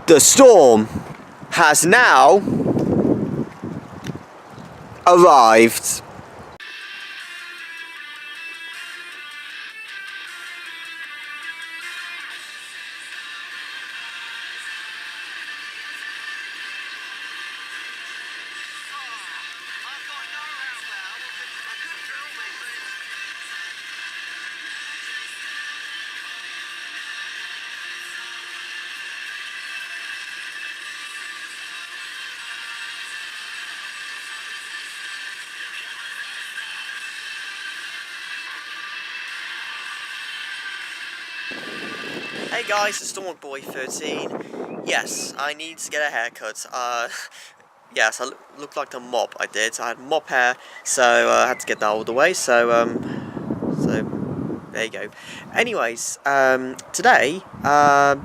The storm has now arrived. Hey guys, it's S02E03. Yes, I need to get a haircut. Yes, I look like a mop. I did. I had mop hair, so I had to get that all the way. So there you go. Anyways, today,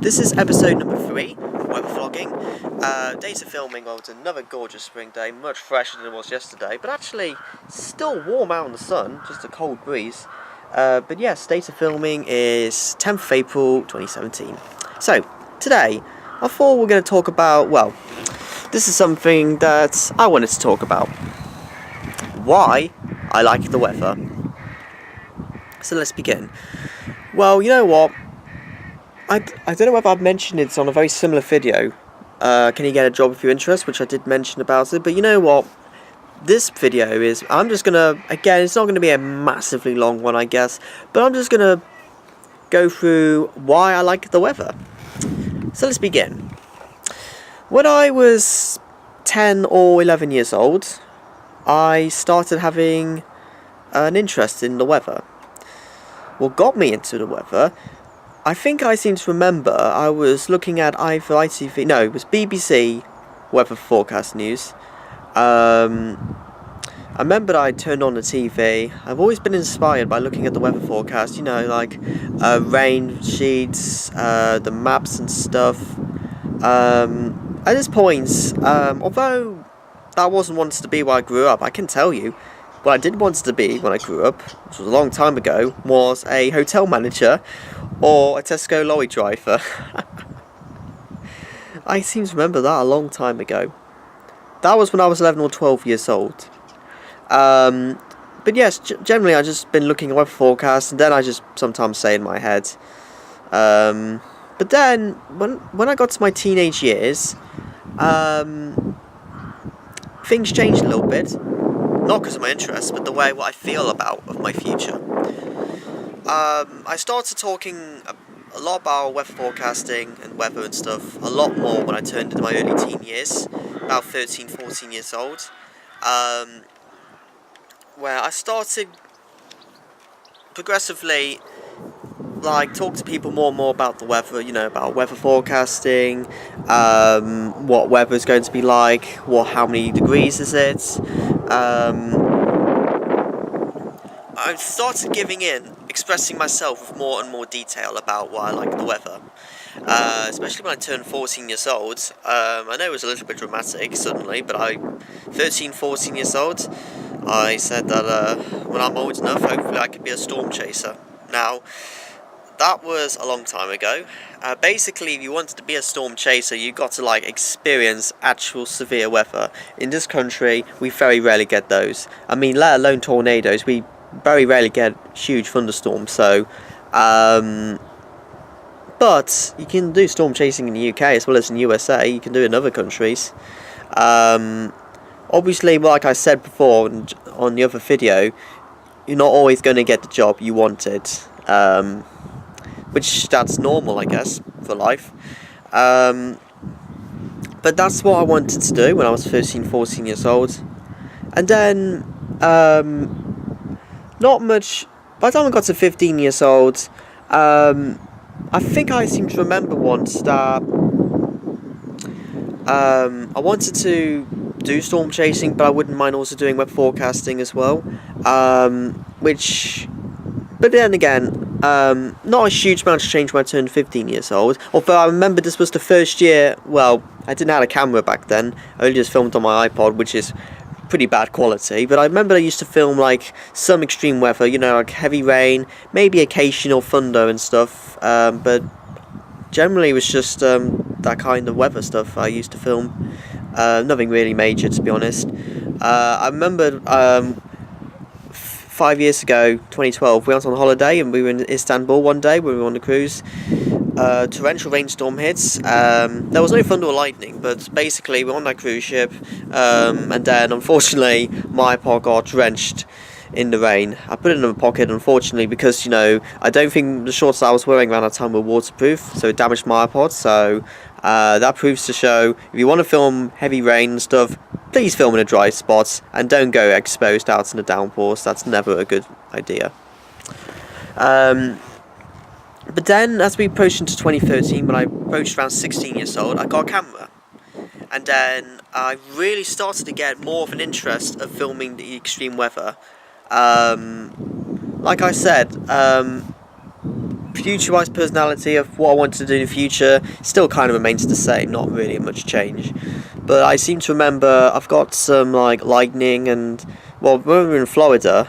this is episode number 3, weather vlogging. Days of filming. Well, it's another gorgeous spring day, much fresher than it was yesterday, but actually still warm out in the sun, just a cold breeze. But yes, date of filming is 10th of April 2017. So, today, I thought we're going to talk about, well, this is something that I wanted to talk about. Why I like the weather. So let's begin. Well, you know what? I don't know whether I've mentioned it on a very similar video. Can you get a job if you're interested? Which I did mention about it, but you know what? This video is, I'm just gonna, again, it's not gonna be a massively long one, I guess, but I'm just gonna go through why I like the weather. So let's begin. When I was 10 or 11 years old, I started having an interest in the weather. What got me into the weather, I think I seem to remember, I was looking at either ITV, no, it was BBC weather forecast news. I remember I turned on the TV. I've always been inspired by looking at the weather forecast, you know, like rain sheets, the maps and stuff. At this point, although that wasn't wanted to be where I grew up, I can tell you what I did want to be when I grew up, which was a long time ago, was a hotel manager or a Tesco lorry driver. I seem to remember that a long time ago. That was when I was 11 or 12 years old. But yes, generally I've just been looking at weather forecasts, and then I just sometimes say in my head. But then, when I got to my teenage years, things changed a little bit. Not because of my interest, but what I feel of my future. I started talking a lot about weather forecasting and weather and stuff a lot more when I turned into my early teen years, about 13, 14 years old, where I started progressively talk to people more and more about the weather, you know, about weather forecasting, what weather is going to be like, how many degrees is it. I started giving in, expressing myself with more and more detail about why I like the weather. Especially when I turned 14 years old. I know it was a little bit dramatic suddenly, but 13, 14 years old, I said that when I'm old enough, hopefully I could be a storm chaser. Now, that was a long time ago. Basically, if you wanted to be a storm chaser, you got to experience actual severe weather. In this country, we very rarely get those. I mean, let alone tornadoes, we very rarely get huge thunderstorms. So, but you can do storm chasing in the UK as well as in the USA. You can do it in other countries. Obviously, like I said before on the other video, you're not always going to get the job you wanted. Which that's normal, I guess, for life. But that's what I wanted to do when I was 13, 14 years old. And then, not much, by the time I got to 15 years old, I think I seem to remember once that I wanted to do storm chasing, but I wouldn't mind also doing weather forecasting as well. But then again, not a huge amount of change when I turned 15 years old. Although I remember this was the first year, well, I didn't have a camera back then. I only just filmed on my iPod, which is pretty bad quality. But I remember I used to film some extreme weather, you know, heavy rain, maybe occasional thunder and stuff. But generally it was just that kind of weather stuff I used to film. Nothing really major, to be honest. I remember 5 years ago, 2012, we went on holiday and we were in Istanbul one day. We were on a cruise. Torrential rainstorm hits. There was no thunder or lightning, but basically we're on that cruise ship, and then unfortunately my iPod got drenched in the rain. I put it in my pocket, unfortunately, because I don't think the shorts I was wearing around that time were waterproof, so it damaged my iPod. So that proves to show, if you want to film heavy rain and stuff, please film in a dry spot and don't go exposed out in the downpours. That's never a good idea. But then, as we approached into 2013, when I approached around 16 years old, I got a camera. And then I really started to get more of an interest of filming the extreme weather. Like I said, future-wise personality of what I wanted to do in the future still kind of remains the same, not really much change. But I seem to remember I've got some lightning and, well, we're in Florida,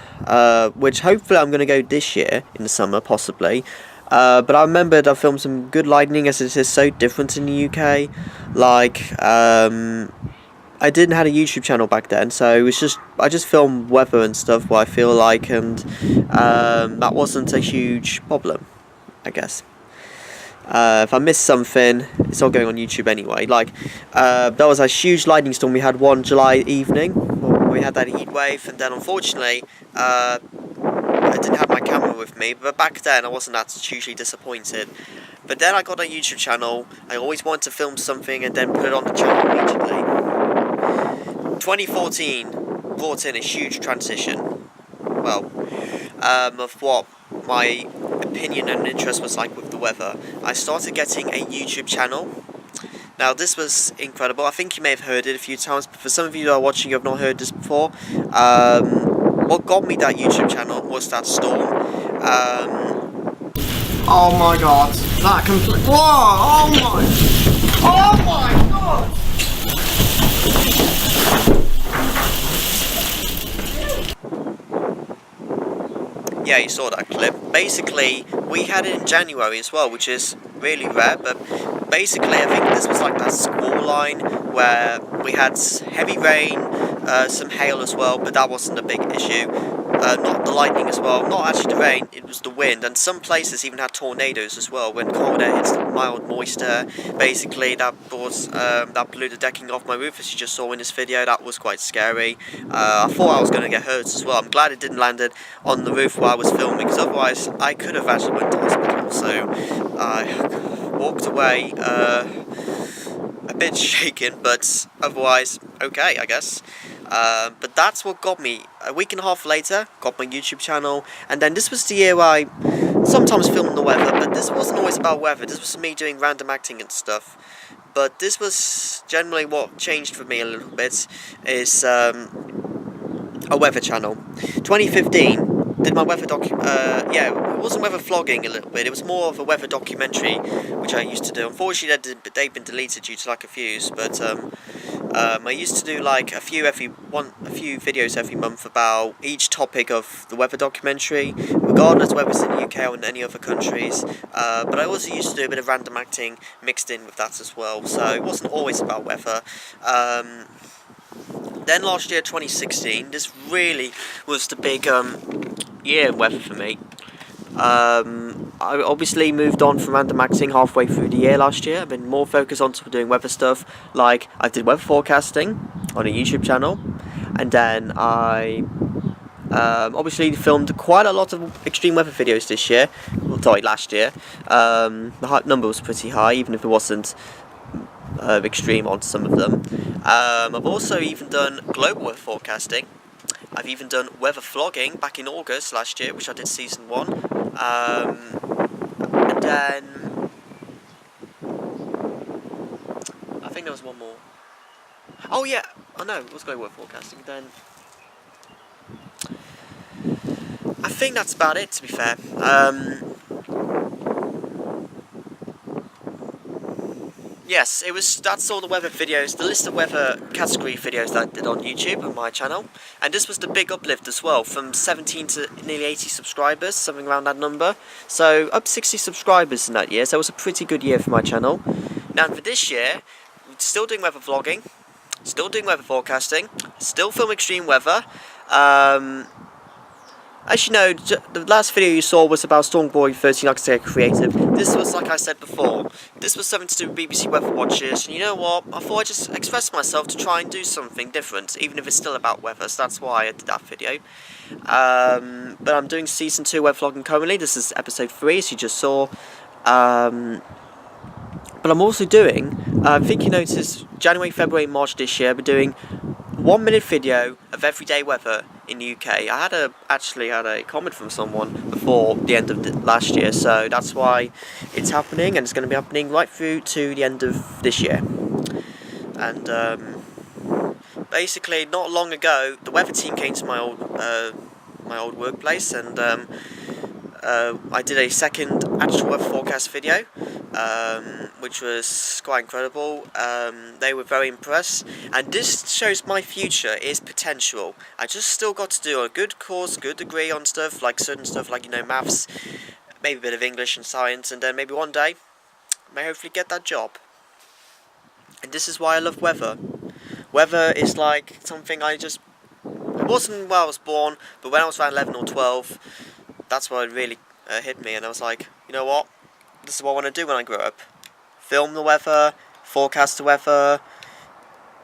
which hopefully I'm going to go this year in the summer, possibly. But I remembered I filmed some good lightning, as it is so different in the UK. I didn't have a YouTube channel back then, so it was I just filmed weather and stuff, what I feel like, and that wasn't a huge problem, I guess. If I missed something, it's all going on YouTube anyway. There was a huge lightning storm we had one July evening. We had that heat wave, and then unfortunately, I didn't have my camera with me, but back then I wasn't that hugely disappointed. But then I got a YouTube channel. I always wanted to film something and then put it on the channel immediately. 2014 brought in a huge transition, well, of what my opinion and interest was like with the weather. I started getting a YouTube channel. Now, this was incredible. I think you may have heard it a few times, but for some of you that are watching who have not heard this before, what got me that YouTube channel was that storm. Oh my god, that complete. Whoa! Oh my god! Yeah, you saw that clip. Basically, we had it in January as well, which is really rare, but basically I think this was like that squall line where we had heavy rain, some hail as well, but that wasn't a big issue. Not the lightning as well, not actually the rain, it was the wind, and some places even had tornadoes as well. When cold air hits the mild moist air, basically that blew the decking off my roof, as you just saw in this video. That was quite scary. I thought I was going to get hurt as well. I'm glad it didn't land it on the roof while I was filming, because otherwise I could have actually went to hospital. So I walked away a bit shaken, but otherwise okay, I guess. But that's what got me. A week and a half later, got my YouTube channel, and then this was the year I sometimes filmed the weather, but this wasn't always about weather. This was me doing random acting and stuff. But this was generally what changed for me a little bit, is a weather channel. 2015. Did my weather yeah, it wasn't weather vlogging a little bit, it was more of a weather documentary, which I used to do. Unfortunately, they've been deleted due to lack of views, but I used to do like a few videos every month about each topic of the weather documentary, regardless whether it's in the UK or in any other countries. But I also used to do a bit of random acting mixed in with that as well, so it wasn't always about weather. Then last year, 2016, this really was the big year in weather for me. I obviously moved on from random acting halfway through the year last year. I've been more focused on doing weather stuff, like I did weather forecasting on a YouTube channel, and then I obviously filmed quite a lot of extreme weather videos this year, last year. The number was pretty high, even if it wasn't extreme on some of them. I've also even done global weather forecasting. I've even done weather vlogging back in August last year, which I did season 1. And then I think there was one more. Oh yeah, oh no, it was global weather forecasting. Then I think that's about it, to be fair. yes, that's all the weather videos, the list of weather category videos that I did on YouTube on my channel. And this was the big uplift as well, from 17 to nearly 80 subscribers, something around that number. So up 60 subscribers in that year, so it was a pretty good year for my channel. Now for this year, we're still doing weather vlogging, still doing weather forecasting, still film extreme weather. As you know, the last video you saw was about Stormboy 13 Architect Creative. This was, like I said before, this was something to do with BBC Weather Watchers, and you know what, I thought I'd just express myself to try and do something different, even if it's still about weather, so that's why I did that video. But I'm doing Season 2 weather vlogging currently, this is episode 3, as you just saw. But I'm also doing, I think you noticed, January, February, March this year, we're doing 1 minute video of everyday weather in the UK. I actually had a comment from someone before the end of last year, so that's why it's happening, and it's going to be happening right through to the end of this year. And basically, not long ago, the weather team came to my old workplace, and I did a second actual weather forecast video, which was quite incredible. They were very impressed, and this shows my future is potential. I just still got to do a good course, good degree on stuff, like certain stuff like, you know, maths, maybe a bit of English and science, and then maybe one day, I may hopefully get that job. And this is why I love weather. Weather is like something it wasn't where I was born, but when I was around 11 or 12, that's what it really hit me, and I was like, you know what, this is what I want to do when I grow up. Film the weather, forecast the weather,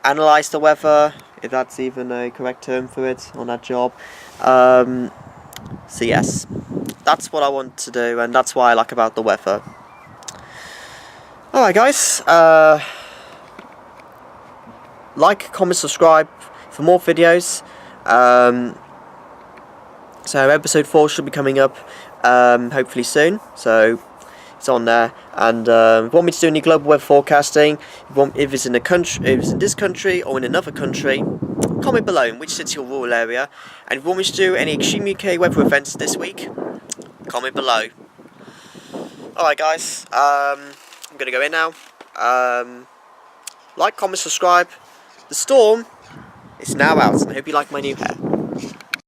analyse the weather, if that's even a correct term for it on that job. So yes, that's what I want to do, and that's what I like about the weather. Alright guys, like, comment, subscribe for more videos. So episode 4 should be coming up hopefully soon, so it's on there. And if you want me to do any global weather forecasting, if it's in this country or in another country, comment below in which city or rural area. And if you want me to do any extreme UK weather events this week, comment below. Alright guys, I'm going to go in now. Like, comment, subscribe. The storm is now out, and I hope you like my new hair.